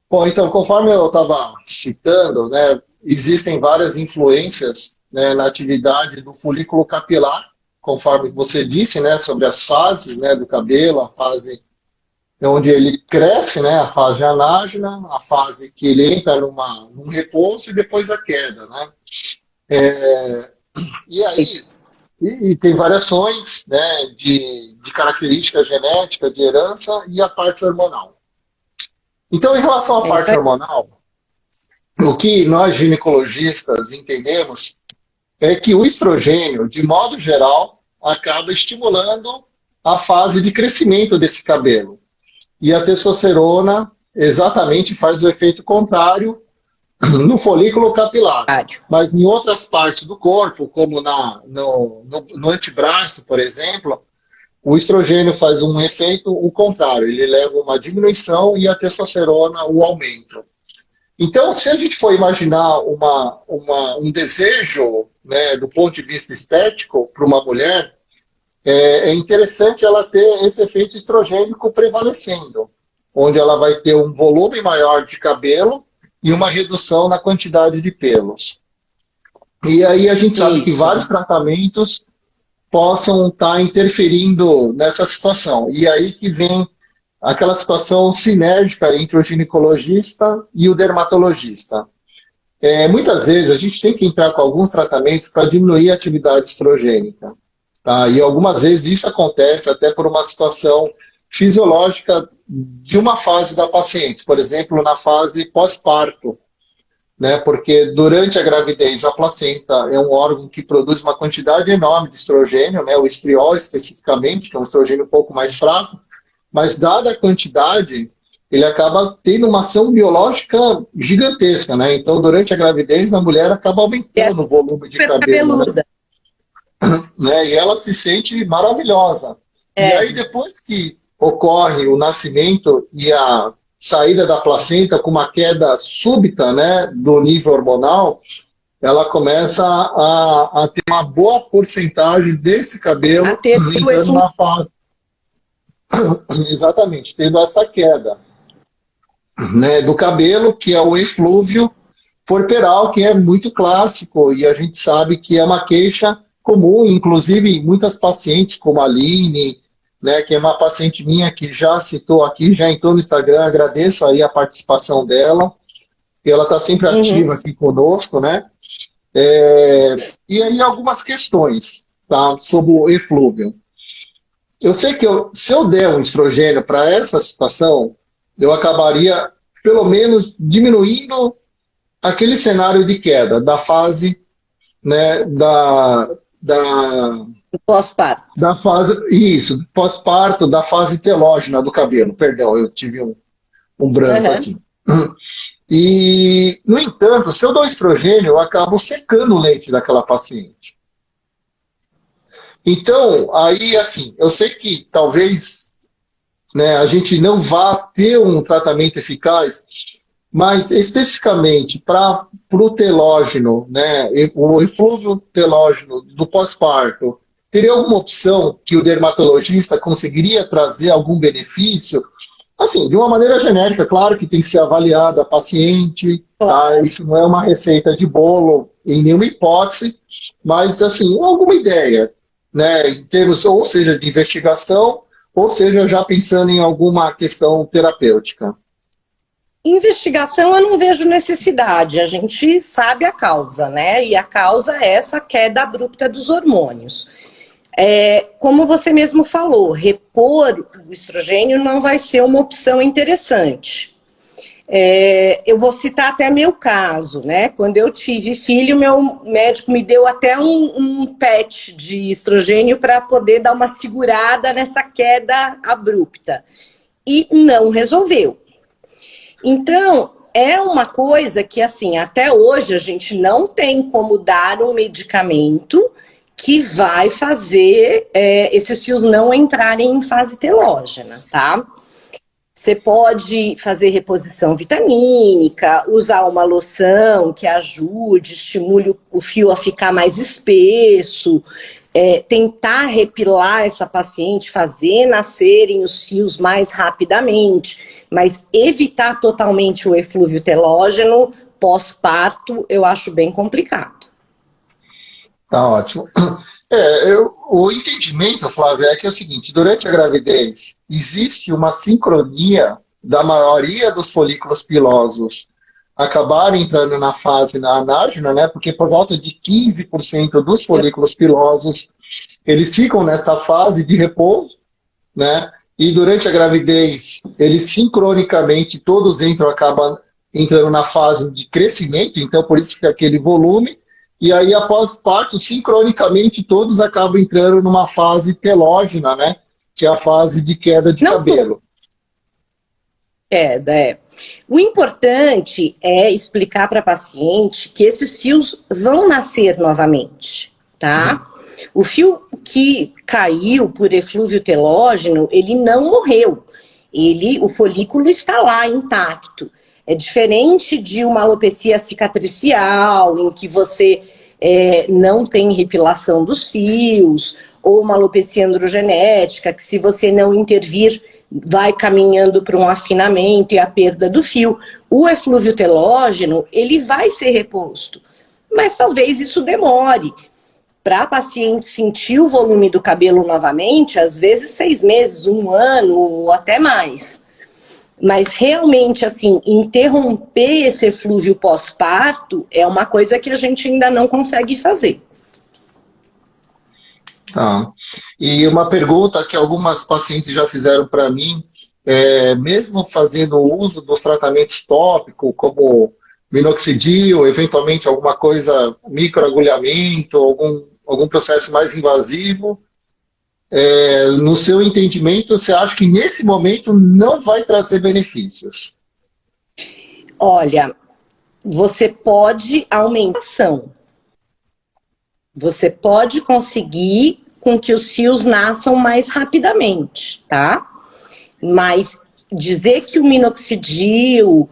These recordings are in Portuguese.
Bom, então, conforme eu estava citando, né, existem várias influências, né, na atividade do folículo capilar, conforme você disse, né, sobre as fases, né, do cabelo, a fase onde ele cresce, né, a fase anágena, a fase que ele entra num repouso e depois a queda, né? É, e aí, e tem variações, né, de característica genética, de herança e a parte hormonal. Então, em relação à É isso parte aí. hormonal, o que nós ginecologistas entendemos é que o estrogênio, de modo geral, acaba estimulando a fase de crescimento desse cabelo. E a testosterona exatamente faz o efeito contrário no folículo capilar. Rádio. Mas em outras partes do corpo, como no antebraço, por exemplo, o estrogênio faz um efeito o contrário. Ele leva uma diminuição e a testosterona o aumento. Então, se a gente for imaginar um desejo, né, do ponto de vista estético para uma mulher, é interessante ela ter esse efeito estrogênico prevalecendo, onde ela vai ter um volume maior de cabelo e uma redução na quantidade de pelos. E aí a gente sabe que Isso. vários tratamentos possam estar interferindo nessa situação. E aí que vem aquela situação sinérgica entre o ginecologista e o dermatologista. Muitas vezes a gente tem que entrar com alguns tratamentos para diminuir a atividade estrogênica. Tá? E algumas vezes isso acontece até por uma situação fisiológica de uma fase da paciente, por exemplo, na fase pós-parto, né? Porque durante a gravidez a placenta é um órgão que produz uma quantidade enorme de estrogênio, né? O estriol especificamente, que é um estrogênio um pouco mais fraco, mas dada a quantidade, ele acaba tendo uma ação biológica gigantesca, né? Então, durante a gravidez, a mulher acaba E é aumentando o volume de super cabelo, né? cabeluda. E ela se sente maravilhosa. E É. aí, depois que ocorre o nascimento e a saída da placenta com uma queda súbita, né, do nível hormonal, ela começa a ter uma boa porcentagem desse A cabelo ter o entrando eflúvio. na fase. Exatamente, tendo essa queda, né, do cabelo, que é o eflúvio porperal, que é muito clássico, e a gente sabe que é uma queixa comum, inclusive em muitas pacientes, como a Aline, né, que é uma paciente minha que já citou aqui, já entrou no Instagram, agradeço aí a participação dela, e ela está sempre Uhum. ativa aqui conosco, né? E aí algumas questões, tá, sobre o eflúvio. Eu sei que se eu der um estrogênio para essa situação, eu acabaria, pelo menos, diminuindo aquele cenário de queda da fase, né, O pós-parto. da fase, isso, pós-parto, da fase telógena do cabelo. Perdão, eu tive um branco Uhum. aqui. E, no entanto, se eu dou estrogênio, eu acabo secando o leite daquela paciente. Então, aí, assim, eu sei que talvez, né, a gente não vá ter um tratamento eficaz, mas especificamente para o telógeno, né, o eflúvio telógeno do pós-parto, teria alguma opção que o dermatologista conseguiria trazer algum benefício? Assim, de uma maneira genérica, claro que tem que ser avaliada a paciente, tá? Claro. Isso não é uma receita de bolo em nenhuma hipótese, mas assim, alguma ideia, né, em termos, ou seja, de investigação, ou seja, já pensando em alguma questão terapêutica. Investigação eu não vejo necessidade, a gente sabe a causa, né? E a causa é essa queda abrupta dos hormônios. Como você mesmo falou, repor o estrogênio não vai ser uma opção interessante. Eu vou citar até meu caso, né? Quando eu tive filho, meu médico me deu até um patch de estrogênio para poder dar uma segurada nessa queda abrupta. E não resolveu. Então, é uma coisa que, assim, até hoje a gente não tem como dar um medicamento que vai fazer esses fios não entrarem em fase telógena, tá? Você pode fazer reposição vitamínica, usar uma loção que ajude, estimule o fio a ficar mais espesso, tentar repilar essa paciente, fazer nascerem os fios mais rapidamente, mas evitar totalmente o eflúvio telógeno pós-parto, eu acho bem complicado. Tá ótimo. O entendimento, Flávia, é que é o seguinte, durante a gravidez, existe uma sincronia da maioria dos folículos pilosos acabarem entrando na fase na anágena, né? Porque por volta de 15% dos folículos pilosos, eles ficam nessa fase de repouso, né? E durante a gravidez, eles sincronicamente, todos acabam entrando na fase de crescimento, então por isso fica aquele volume, e aí após parto, sincronicamente, todos acabam entrando numa fase telógena, né? Que é a fase de queda de cabelo. O importante é explicar para a paciente que esses fios vão nascer novamente, tá? O fio que caiu por eflúvio telógeno, ele não morreu. O folículo está lá intacto. É diferente de uma alopecia cicatricial, em que você não tem repilação dos fios, ou uma alopecia androgenética, que se você não intervir, vai caminhando para um afinamento e a perda do fio. O eflúvio telógeno, ele vai ser reposto, mas talvez isso demore. Para a paciente sentir o volume do cabelo novamente, às vezes 6 meses, 1 ano ou até mais. Mas realmente, assim, interromper esse eflúvio pós-parto é uma coisa que a gente ainda não consegue fazer. Tá. E uma pergunta que algumas pacientes já fizeram para mim, mesmo fazendo uso dos tratamentos tópicos, como minoxidil, eventualmente alguma coisa, microagulhamento, algum processo mais invasivo, no seu entendimento, você acha que nesse momento não vai trazer benefícios? Olha, você pode aumentar a ação. Você pode conseguir com que os fios nasçam mais rapidamente, tá? Mas dizer que o minoxidil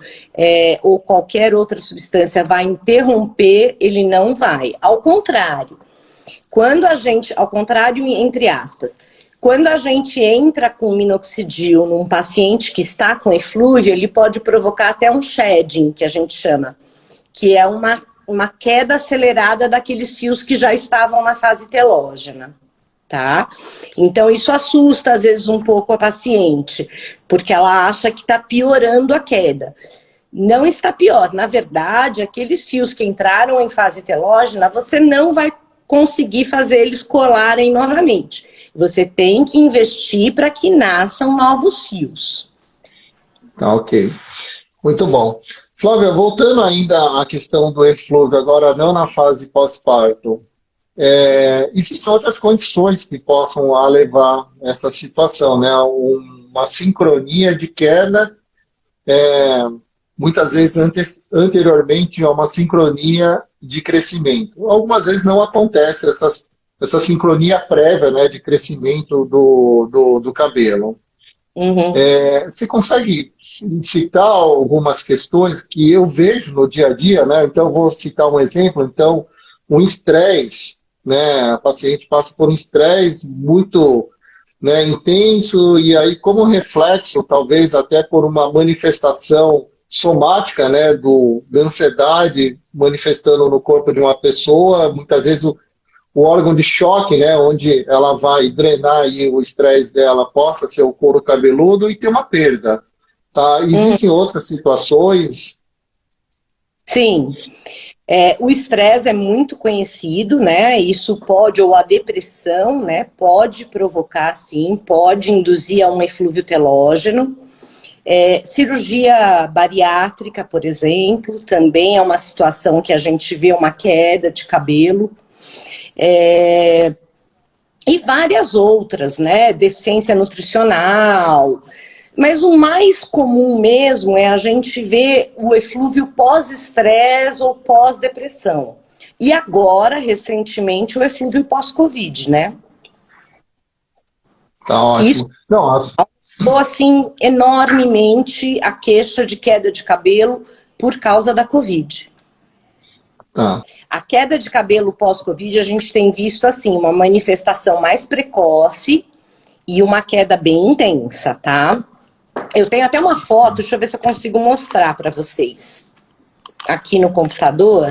ou qualquer outra substância vai interromper, ele não vai. Ao contrário, ao contrário, entre aspas, quando a gente entra com minoxidil num paciente que está com eflúvio, ele pode provocar até um shedding, que a gente chama, que é uma queda acelerada daqueles fios que já estavam na fase telógena, tá? Então isso assusta às vezes um pouco a paciente, porque ela acha que está piorando a queda. Não está pior, na verdade, aqueles fios que entraram em fase telógena, você não vai conseguir fazer eles colarem novamente. Você tem que investir para que nasçam novos fios. Tá, ok. Muito bom. Flávia, voltando ainda à questão do eflúvio, agora não na fase pós-parto, existem outras condições que possam levar a essa situação, né? Uma sincronia de queda, muitas vezes anteriormente a uma sincronia de crescimento. Algumas vezes não acontece essa sincronia prévia, né, de crescimento do cabelo. Uhum. Você consegue citar algumas questões que eu vejo no dia a dia, né? Então, eu vou citar um exemplo. Então, um estresse, né? A paciente passa por um estresse muito, né, intenso, e aí, como reflexo, talvez até por uma manifestação somática, né, da ansiedade manifestando no corpo de uma pessoa, muitas vezes o órgão de choque, né, onde ela vai drenar aí o estresse dela, possa ser o couro cabeludo e ter uma perda. Tá? Existem outras situações? Sim. O estresse é muito conhecido, né? Isso pode, ou a depressão, né? Pode provocar, sim, pode induzir a um eflúvio telógeno. Cirurgia bariátrica, por exemplo, também é uma situação que a gente vê uma queda de cabelo. E várias outras, né? Deficiência nutricional. Mas o mais comum mesmo é a gente ver o eflúvio pós-estresse ou pós-depressão. E agora, recentemente, o eflúvio pós-Covid, né? Tá ótimo. Isso aumentou, assim, enormemente a queixa de queda de cabelo por causa da Covid. Tá. A queda de cabelo pós-Covid, a gente tem visto assim, uma manifestação mais precoce e uma queda bem intensa, tá? Eu tenho até uma foto, deixa eu ver se eu consigo mostrar para vocês. Aqui no computador,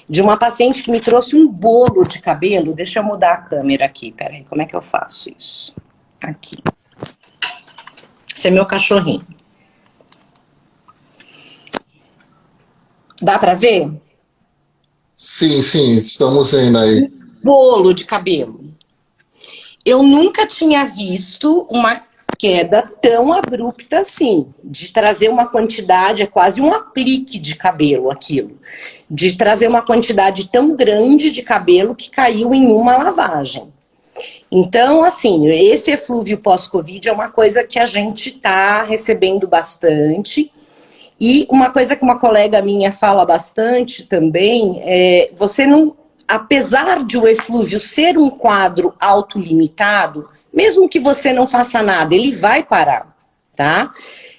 de uma paciente que me trouxe um bolo de cabelo. Deixa eu mudar a câmera aqui, peraí, como é que eu faço isso? Aqui. Esse é meu cachorrinho. Dá para ver? Sim, sim, estamos vendo aí. Bolo de cabelo. Eu nunca tinha visto uma queda tão abrupta assim, de trazer uma quantidade, é quase um aplique de cabelo aquilo, de trazer uma quantidade tão grande de cabelo que caiu em uma lavagem. Então, assim, esse eflúvio pós-Covid é uma coisa que a gente está recebendo bastante. E uma coisa que uma colega minha fala bastante também, você não, apesar de o eflúvio ser um quadro autolimitado, mesmo que você não faça nada, ele vai parar, tá?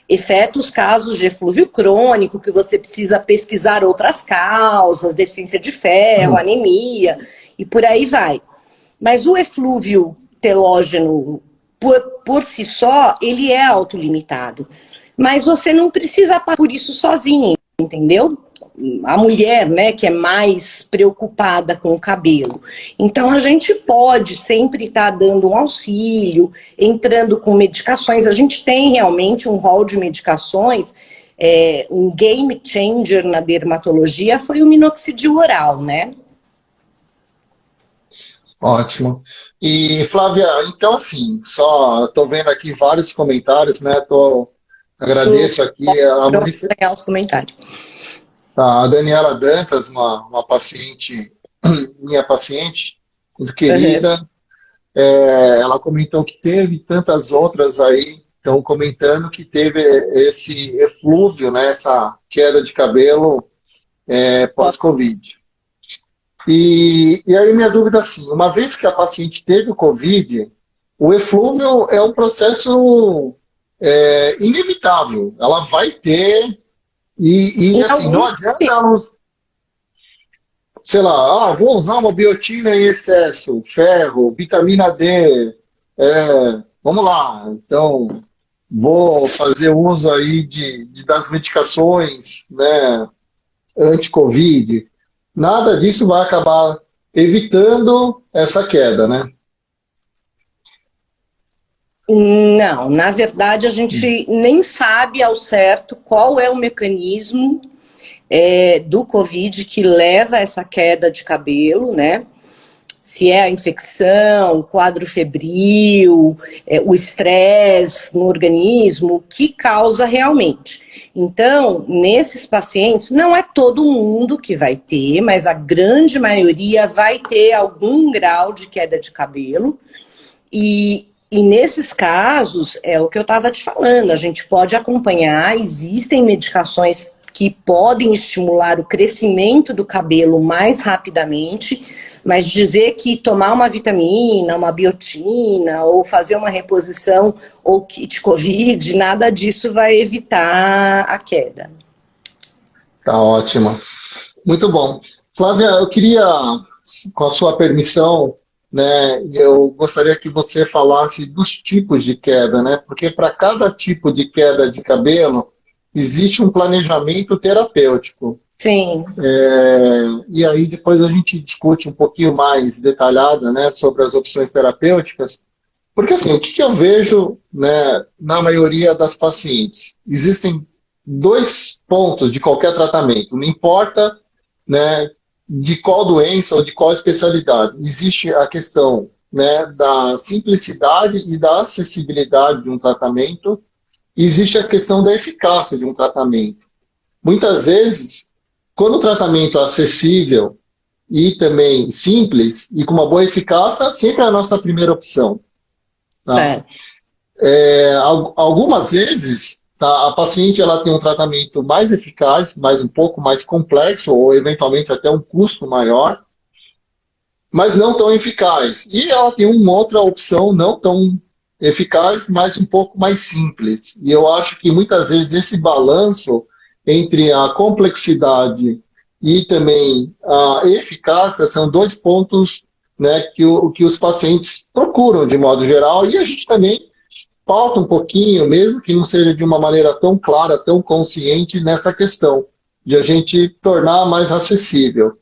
Exceto os casos de eflúvio crônico, que você precisa pesquisar outras causas, deficiência de ferro, anemia, e por aí vai. Mas o eflúvio telógeno, por si só, ele é autolimitado. Mas você não precisa passar por isso sozinha, entendeu? A mulher, né, que é mais preocupada com o cabelo. Então, a gente pode sempre estar dando um auxílio, entrando com medicações. A gente tem realmente um rol de medicações. Um game changer na dermatologia foi o minoxidil oral, né? Ótimo. E, Flávia, então assim, só estou vendo aqui vários comentários, né? Agradeço aqui Para ganhar os comentários. a Daniela Dantas, uma paciente, minha paciente, muito querida. Ela comentou que teve tantas outras aí, estão comentando que teve esse eflúvio, né? Essa queda de cabelo pós-Covid. E aí minha dúvida é assim, uma vez que a paciente teve o Covid, o eflúvio é um processo inevitável. Ela vai ter, e assim, não adianta ela, sei lá, vou usar uma biotina em excesso, ferro, vitamina D, vamos lá, então vou fazer uso aí das medicações, né, anti-Covid. Nada disso vai acabar evitando essa queda, né? Não, na verdade a gente nem sabe ao certo qual é o mecanismo do Covid que leva a essa queda de cabelo, né? Se é a infecção, o quadro febril, o estresse no organismo, o que causa realmente. Então, nesses pacientes, não é todo mundo que vai ter, mas a grande maioria vai ter algum grau de queda de cabelo. E nesses casos, é o que eu estava te falando, a gente pode acompanhar, existem medicações que podem estimular o crescimento do cabelo mais rapidamente, mas dizer que tomar uma vitamina, uma biotina, ou fazer uma reposição ou kit Covid, nada disso vai evitar a queda. Tá ótimo. Muito bom. Flávia, eu queria, com a sua permissão, né, eu gostaria que você falasse dos tipos de queda, né? Porque para cada tipo de queda de cabelo, existe um planejamento terapêutico. Sim. E aí depois a gente discute um pouquinho mais detalhado, né, sobre as opções terapêuticas. Porque assim, o que eu vejo, né, na maioria das pacientes? Existem dois pontos de qualquer tratamento. Não importa, né, de qual doença ou de qual especialidade. Existe a questão, né, da simplicidade e da acessibilidade de um tratamento. Existe a questão da eficácia de um tratamento. Muitas vezes, quando o tratamento é acessível e também simples e com uma boa eficácia, sempre é a nossa primeira opção. Tá? Algumas vezes, tá, a paciente ela tem um tratamento mais eficaz, mas um pouco mais complexo, ou eventualmente até um custo maior, mas não tão eficaz. E ela tem uma outra opção não tão eficaz, mas um pouco mais simples. E eu acho que muitas vezes esse balanço entre a complexidade e também a eficácia são dois pontos, né, que os pacientes procuram de modo geral, e a gente também pauta um pouquinho, mesmo que não seja de uma maneira tão clara, tão consciente nessa questão, de a gente tornar mais acessível.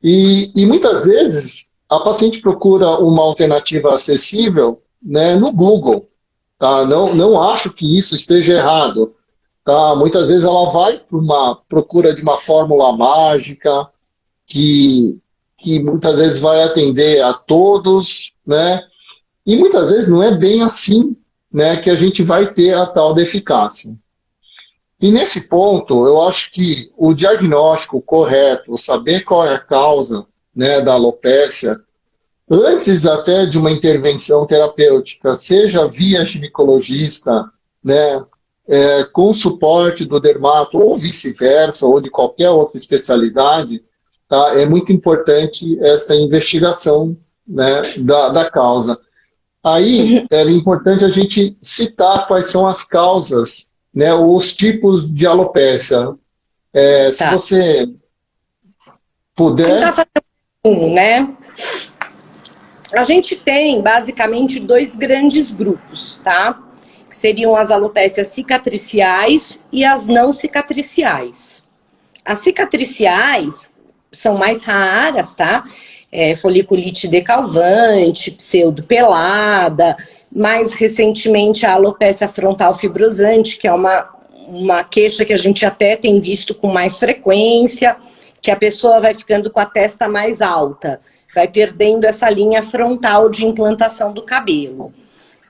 E muitas vezes a paciente procura uma alternativa acessível, né, no Google. Tá? Não acho que isso esteja errado. Tá? Muitas vezes ela vai para uma procura de uma fórmula mágica que muitas vezes vai atender a todos, né? E muitas vezes não é bem assim, né, que a gente vai ter a tal da eficácia. E nesse ponto, eu acho que o diagnóstico correto, saber qual é a causa, né, da alopécia, antes até de uma intervenção terapêutica, seja via ginecologista, né, com suporte do dermato, ou vice-versa, ou de qualquer outra especialidade, tá, é muito importante essa investigação, né, da causa. Aí é importante a gente citar quais são as causas, né, os tipos de alopécia. Se você puder... Tentar fazer né? A gente tem, basicamente, dois grandes grupos, tá? Que seriam as alopécias cicatriciais e as não cicatriciais. As cicatriciais são mais raras, tá? Foliculite decalvante, pseudopelada, mais recentemente a alopécia frontal fibrosante, que é uma queixa que a gente até tem visto com mais frequência, que a pessoa vai ficando com a testa mais alta, vai perdendo essa linha frontal de implantação do cabelo.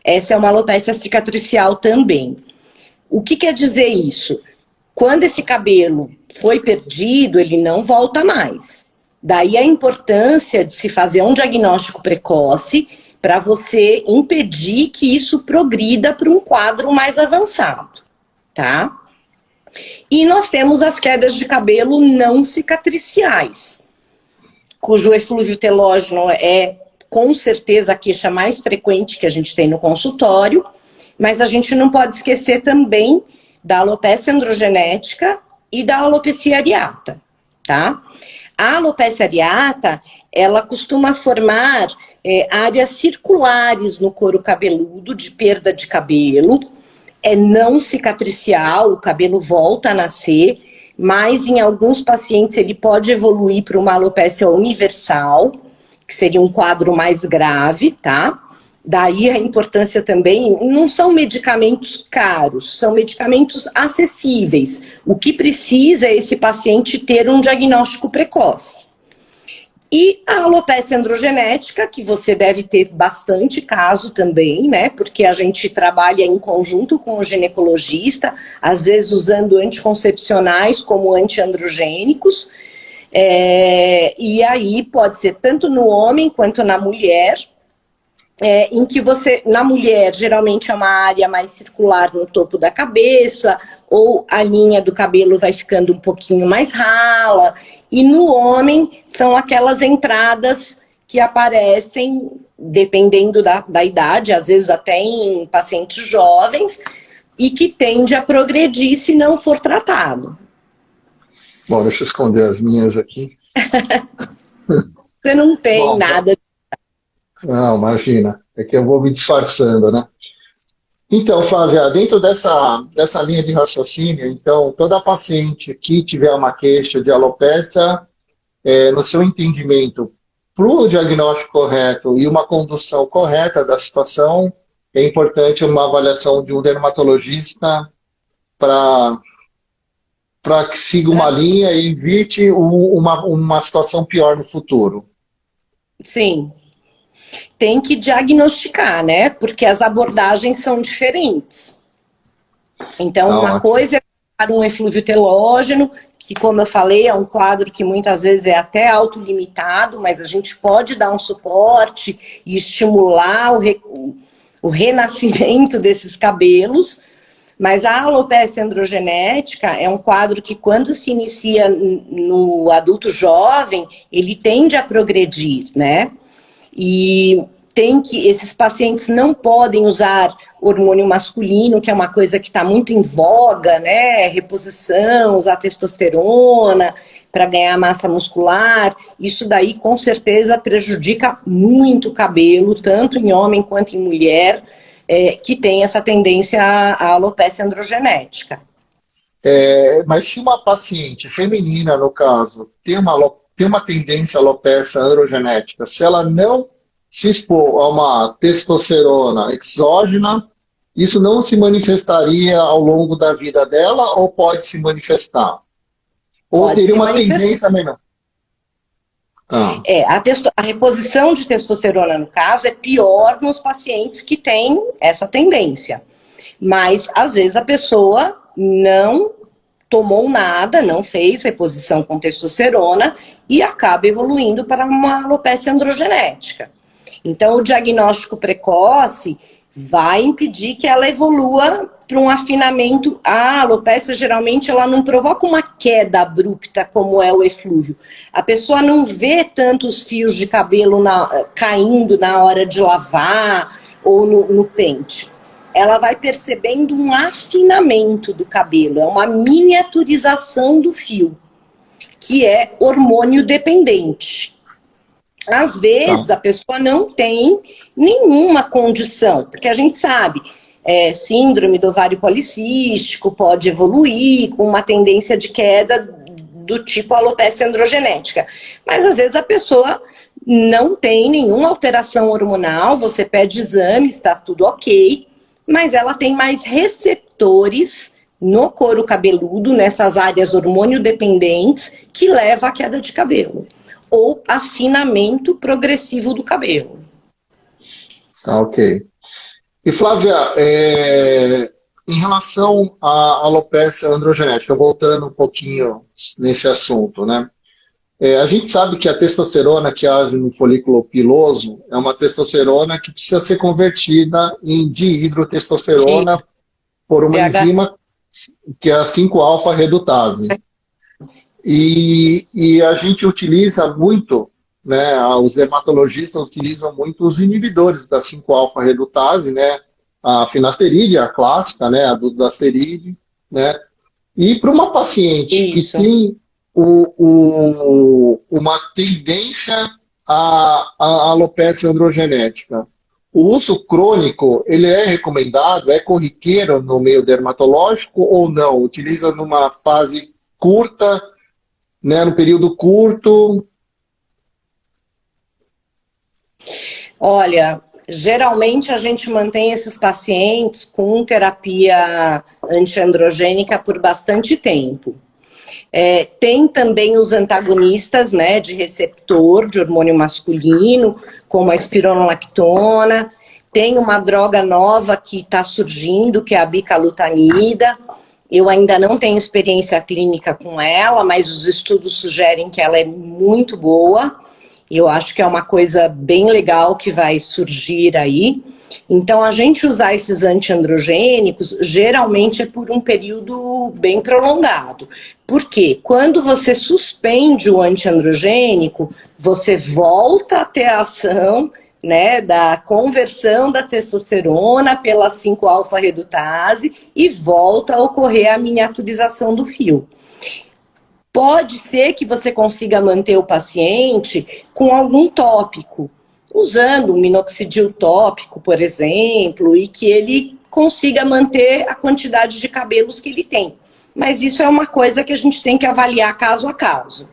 Essa é uma alopécia cicatricial também. O que quer dizer isso? Quando esse cabelo foi perdido, ele não volta mais. Daí a importância de se fazer um diagnóstico precoce para você impedir que isso progrida para um quadro mais avançado, tá? E nós temos as quedas de cabelo não cicatriciais, cujo eflúvio telógeno é com certeza a queixa mais frequente que a gente tem no consultório, mas a gente não pode esquecer também da alopecia androgenética e da alopecia areata, tá? A alopecia areata, ela costuma formar áreas circulares no couro cabeludo de perda de cabelo, é não cicatricial, o cabelo volta a nascer, mas em alguns pacientes ele pode evoluir para uma alopecia universal, que seria um quadro mais grave, tá? Daí a importância também, não são medicamentos caros, são medicamentos acessíveis. O que precisa é esse paciente ter um diagnóstico precoce. E a alopecia androgenética, que você deve ter bastante caso também, né? Porque a gente trabalha em conjunto com o ginecologista, às vezes usando anticoncepcionais como antiandrogênicos. E aí pode ser tanto no homem quanto na mulher. Em que você, na mulher, geralmente é uma área mais circular no topo da cabeça, ou a linha do cabelo vai ficando um pouquinho mais rala, e no homem são aquelas entradas que aparecem, dependendo da idade, às vezes até em pacientes jovens, e que tende a progredir se não for tratado. Bom, deixa eu esconder as minhas aqui. Você não tem nada. Não, imagina. É que eu vou me disfarçando, né? Então, Flávia, dentro dessa linha de raciocínio, então, toda paciente que tiver uma queixa de alopecia, no seu entendimento, para o diagnóstico correto e uma condução correta da situação, é importante uma avaliação de um dermatologista para que siga uma linha e evite uma situação pior no futuro. Sim. Tem que diagnosticar, né? Porque as abordagens são diferentes. Então, uma coisa é para um eflúvio telógeno, que, como eu falei, é um quadro que muitas vezes é até autolimitado, mas a gente pode dar um suporte e estimular o renascimento desses cabelos. Mas a alopecia androgenética é um quadro que, quando se inicia no adulto jovem, ele tende a progredir, né? E esses pacientes não podem usar hormônio masculino, que é uma coisa que está muito em voga, né? Reposição, usar testosterona, para ganhar massa muscular, isso daí com certeza prejudica muito o cabelo, tanto em homem quanto em mulher, que tem essa tendência à alopecia androgenética. Mas se uma paciente feminina, no caso, tem uma tendência à alopecia androgenética, se ela não se expor a uma testosterona exógena, isso não se manifestaria ao longo da vida dela ou pode se manifestar? Ou teria uma tendência menor? A reposição de testosterona, no caso, é pior nos pacientes que têm essa tendência. Mas, às vezes, a pessoa não tomou nada, não fez reposição com testosterona e acaba evoluindo para uma alopecia androgenética. Então, o diagnóstico precoce vai impedir que ela evolua para um afinamento. A alopecia, geralmente, ela não provoca uma queda abrupta, como é o eflúvio. A pessoa não vê tantos fios de cabelo caindo na hora de lavar ou no pente. Ela vai percebendo um afinamento do cabelo, é uma miniaturização do fio, que é hormônio dependente. Às vezes, a pessoa não tem nenhuma condição, porque a gente sabe, síndrome do ovário policístico pode evoluir com uma tendência de queda do tipo alopecia androgenética. Mas, às vezes, a pessoa não tem nenhuma alteração hormonal, você pede exame, está tudo ok, mas ela tem mais receptores no couro cabeludo, nessas áreas hormônio dependentes, que leva à queda de cabelo. Ou afinamento progressivo do cabelo. Tá, ok. E Flávia, em relação à alopecia androgenética, voltando um pouquinho nesse assunto, né? A gente sabe que a testosterona que age no folículo piloso é uma testosterona que precisa ser convertida em dihidrotestosterona por uma enzima que é a 5-alfa-redutase. E a gente utiliza muito, né, os dermatologistas utilizam muito os inibidores da 5-alfa-redutase, né, a finasteride, a clássica, né, a dudasteride, né, e para uma paciente que tem uma tendência à alopecia androgenética, o uso crônico, ele é recomendado, é corriqueiro no meio dermatológico ou não? Utiliza numa fase curta, né, no período curto? Olha, geralmente a gente mantém esses pacientes com terapia antiandrogênica por bastante tempo. Tem também os antagonistas, né, de receptor de hormônio masculino, como a espironolactona. Tem uma droga nova que está surgindo, que é a bicalutamida. Eu ainda não tenho experiência clínica com ela, mas os estudos sugerem que ela é muito boa. Eu acho que é uma coisa bem legal que vai surgir aí. Então, a gente usar esses antiandrogênicos, geralmente é por um período bem prolongado. Por quê? Quando você suspende o antiandrogênico, você volta a ter a ação, né, da conversão da testosterona pela 5-alfa-redutase e volta a ocorrer a miniaturização do fio. Pode ser que você consiga manter o paciente com algum tópico, usando um minoxidil tópico, por exemplo, e que ele consiga manter a quantidade de cabelos que ele tem. Mas isso é uma coisa que a gente tem que avaliar caso a caso.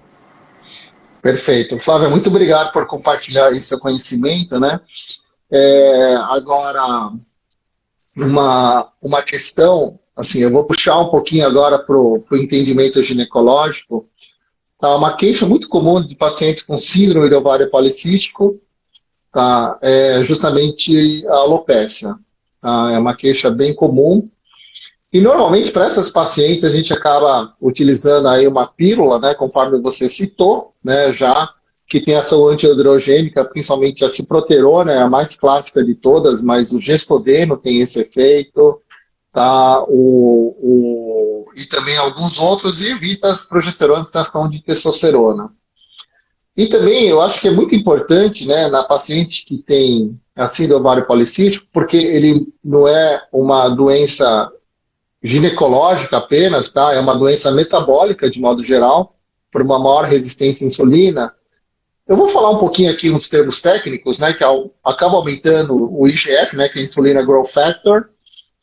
Perfeito. Flávia, muito obrigado por compartilhar esse seu conhecimento, né? Agora, uma questão, assim, eu vou puxar um pouquinho agora para o entendimento ginecológico. Tá? Uma queixa muito comum de pacientes com síndrome do ovário policístico, tá? É justamente a alopecia. Tá? É uma queixa bem comum. E normalmente para essas pacientes a gente acaba utilizando aí uma pílula, né, conforme você citou, né, já que tem ação antiandrogênica, principalmente a ciproterona, é a mais clássica de todas, mas o Gestodeno tem esse efeito, tá? E também alguns outros, e evita as progesteronas da ação de testosterona. E também eu acho que é muito importante, né, na paciente que tem a síndrome do ovário policístico, porque ele não é uma doença ginecológica apenas, tá? É uma doença metabólica de modo geral, por uma maior resistência à insulina. Eu vou falar um pouquinho aqui uns termos técnicos, né, que acaba aumentando o IGF, né, que é a Insulina Growth Factor,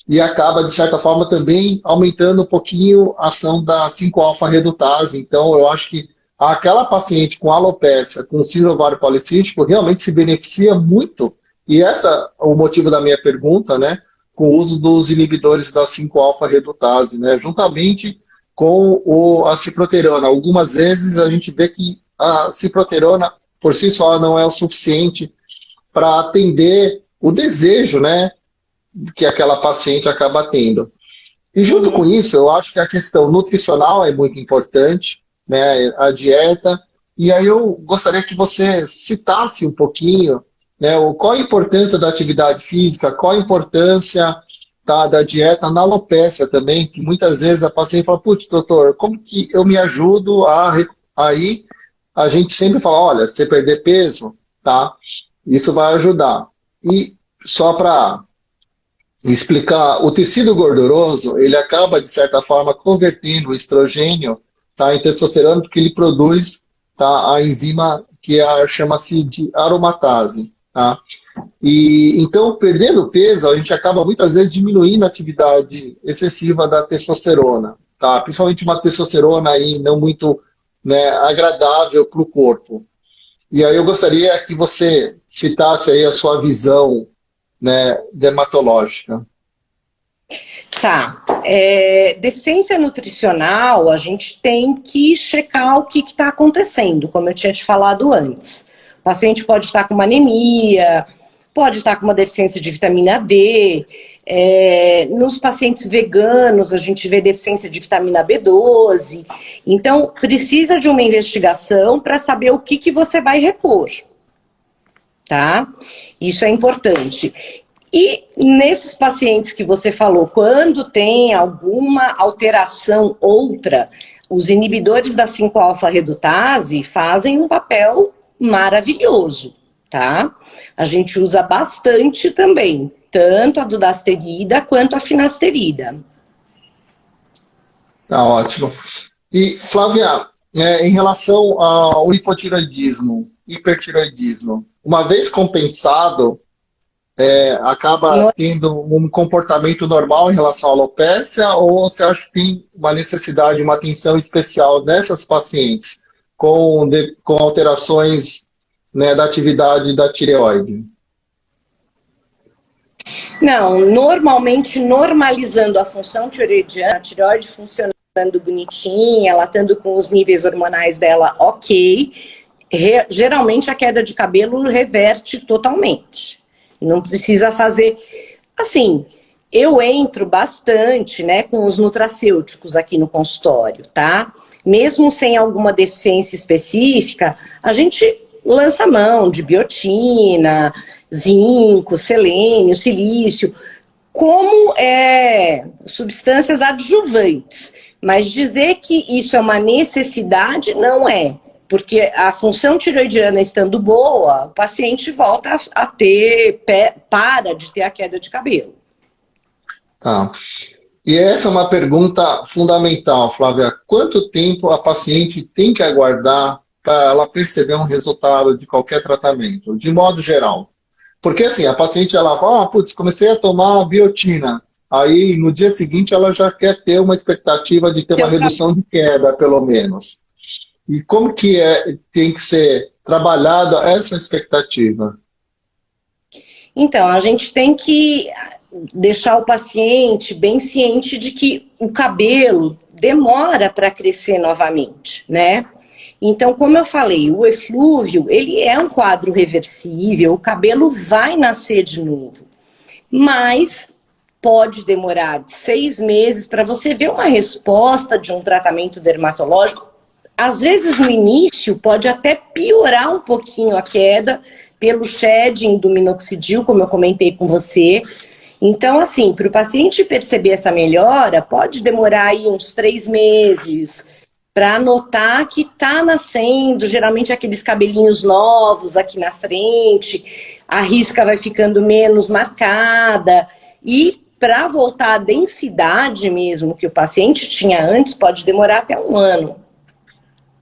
e acaba, de certa forma, também aumentando um pouquinho a ação da 5-alfa-redutase. Então, eu acho que aquela paciente com alopecia, com síndrome ovário policístico, realmente se beneficia muito, e esse é o motivo da minha pergunta, né, com o uso dos inibidores da 5-alfa-redutase, né, juntamente com a ciproterona. Algumas vezes a gente vê que a ciproterona, por si só, não é o suficiente para atender o desejo, né, que aquela paciente acaba tendo. E junto com isso, eu acho que a questão nutricional é muito importante, né, a dieta, e aí eu gostaria que você citasse um pouquinho, né, qual a importância da atividade física, qual a importância da dieta na alopecia também, que muitas vezes a paciente fala, putz, doutor, como que eu me ajudo aí a gente sempre fala, olha, se você perder peso, tá, isso vai ajudar. E só para explicar, o tecido gorduroso, ele acaba, de certa forma, convertendo o estrogênio, tá, em testosterona, porque ele produz, tá, a enzima que chama-se de aromatase. Tá? E, então, perdendo peso, a gente acaba muitas vezes diminuindo a atividade excessiva da testosterona. Tá? Principalmente uma testosterona aí não muito, né, agradável para o corpo. E aí eu gostaria que você citasse aí a sua visão, né, dermatológica. Tá. Deficiência nutricional, a gente tem que checar o que está acontecendo, como eu tinha te falado antes. O paciente pode estar com uma anemia, pode estar com uma deficiência de vitamina D. Nos pacientes veganos, a gente vê deficiência de vitamina B12. Então, precisa de uma investigação para saber o que você vai repor. Tá? Isso é importante. E nesses pacientes que você falou, quando tem alguma alteração outra, os inibidores da 5-alfa-redutase fazem um papel maravilhoso, tá? A gente usa bastante também, tanto a dudasterida quanto a finasterida. Tá ótimo. E, Flávia, em relação ao hipotiroidismo, hipertiroidismo, uma vez compensado, acaba tendo um comportamento normal em relação à alopecia, ou você acha que tem uma necessidade, uma atenção especial nessas pacientes com alterações, né, da atividade da tireoide? Não, normalmente normalizando a função tireoidiana, a tireoide funcionando bonitinha, ela estando com os níveis hormonais dela ok, geralmente a queda de cabelo reverte totalmente. Não precisa fazer... Assim, eu entro bastante, né, com os nutracêuticos aqui no consultório, tá? Mesmo sem alguma deficiência específica, a gente lança mão de biotina, zinco, selênio, silício, como substâncias adjuvantes. Mas dizer que isso é uma necessidade, não é. Porque a função tiroidiana estando boa, o paciente volta a ter, para de ter a queda de cabelo. Tá. E essa é uma pergunta fundamental, Flávia. Quanto tempo a paciente tem que aguardar para ela perceber um resultado de qualquer tratamento, de modo geral? Porque assim, a paciente ela fala, putz, comecei a tomar biotina. Aí no dia seguinte ela já quer ter uma expectativa de ter uma redução de queda, pelo menos. E como que tem que ser trabalhada essa expectativa? Então, a gente tem que deixar o paciente bem ciente de que o cabelo demora para crescer novamente, né? Então, como eu falei, o eflúvio, ele é um quadro reversível, o cabelo vai nascer de novo. Mas pode demorar de 6 meses para você ver uma resposta de um tratamento dermatológico. Às vezes, no início, pode até piorar um pouquinho a queda pelo shedding do minoxidil, como eu comentei com você. Então, assim, para o paciente perceber essa melhora, pode demorar aí uns 3 meses para notar que está nascendo, geralmente aqueles cabelinhos novos aqui na frente, a risca vai ficando menos marcada. E para voltar à densidade mesmo que o paciente tinha antes, pode demorar até 1 ano.